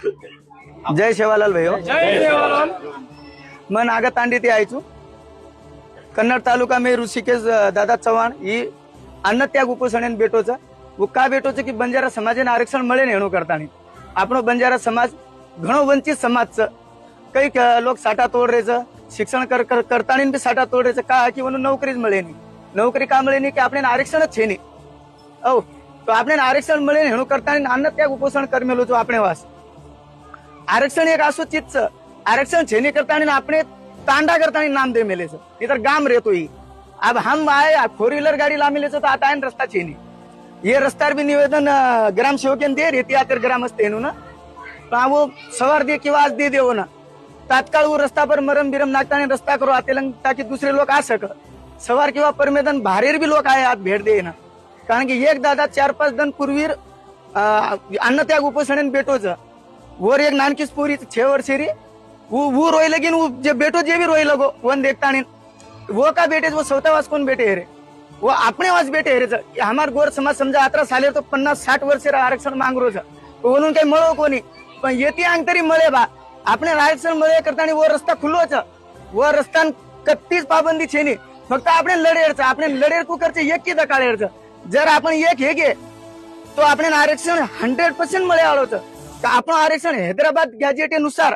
जय सेवालाल भाई हो। जय सेवालाल। मैं नागातांडी ते आयचू कन्नड तालुका में ऋषिकेश दादा चव्हाण ही अन्नत्याग उपोषण बेटोचा वो का बेटोचं की बंजारा समाजाने आरक्षण મળે ને એનું કરતા નહીં। આપણો બંજારા સમાજ ઘણો વંચિત સમાજ છે। કઈક લોક સાટા તોડ રહે છે, શિક્ષણ કરતા નહીં બી સાટા તોડ રહે છે। કા કે ઓનું નોકરી જ મળે નહીં। નોકરી કા મળે નહીં કે આપણે આરક્ષણ જ છે નહીં। તો આપણે આરક્ષણ મળે ને એનું કરતા નહીં अन्नत्याग उपोषण કરમેલું જો આપણે વાસ। आरक्षण एक असो चीज छ, आरक्षण छेनी करता नहीं अपने तांडा करता नहीं नाम दे मिले इधर गाम रहतो ही। अब हम आए 4 व्हीलर गाड़ी ला मिले तो आता है रस्ता छेनी ये रस्ता भी निवेदन ग्राम सेवक दे रेती आकर ग्रामस्थ ना तो वो सवार दे किंवा आज दे देवो ना तात्काळ वो रस्ता पर मरम बिरम नागता रस्ता करो आते ताकि दूसरे लोग आ सक सवार किंवा परमेदन भारेर भी लोग आए आज भेट दे ना कारण की एक दादा 4-5 दिन पूर्वी अन्नत्याग उपोषण बेटो छ वर एक नानकी पोरी 6 वर्षेरी वो रोई लगी वो जे बेटो जे भी रोई लगो वन देखता नहीं वो का बेटे वो सौता वास कौन बेटे है रे वो अपने वास बेटे है रे। हमार गोर समाज समझा 18 साले तो 50-60 वर्षे आरक्षण मांग रो म्हणून काही मळो कोणी पण येती अंग तरी मळे बा આપણે આરક્ષણ મળે કરતા वो रस्ता खुल्लो छ वो रस्ता कत्तीच पाबंदी छे नहीं फक्त આપણે લડેર છે આપણે લડેર કુ કરશે એક की દકાળેર છે जर आपण एक हे गे तो આપણે आरक्षण 100% મળે આળો છે। આપણું आरक्षण हैदराबाद गॅजेट नुसार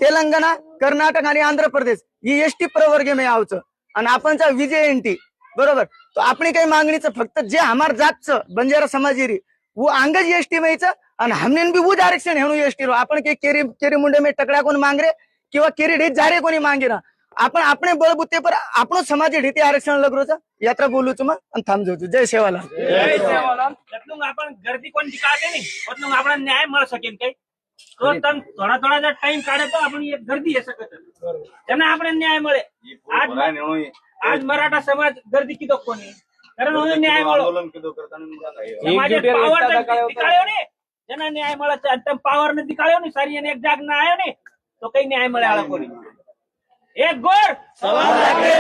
तेलंगणा कर्नाटक आणि आंध्र प्रदेश ही एसटी प्रवर्ग में आवचं आणि आपणचा VJNT बरोबर तो आपली काही मागणीचं फक्त जे हमार जातचं बंजारा समाजेरी वो अंगज एसटी में आणि हमने भी वो आरक्षण हेणू एसटी रो आपण के केरी मुंडे में टकड़ा कोण मांग रे किंवा केरी ढेच जारे कोणी मांगे ना आपण अपने बळबुते पर આપણો સમાજ ઢીતે आरक्षण लगरो छ यात्रा बोलू છું અને થામજો છું। जय सेवालाल। जय सेवालाल। એટલું આપણ गर्दी कोण दिखाते नहीं એટલું આપણને ન્યાય મળ શકે કઈ તો તન થોડા જો ટાઈમ કાઢે તો આપણી એક गर्दी હે શકે તેને આપણે ન્યાય મળે। आज मराठा समाज गर्दी कीधो कोणी कारण ओने न्याय મળો આંદોલન કીધો કરતા ને સમાજે પાવર દિખાડ્યો ને જેના ન્યાય મળે છે અંતમ પાવર ને દિખાડ્યો ને સારી અને એક જાગ ના આયો ને તો કઈ ન્યાય મળે આળા કોની एक गोर सवा लाखे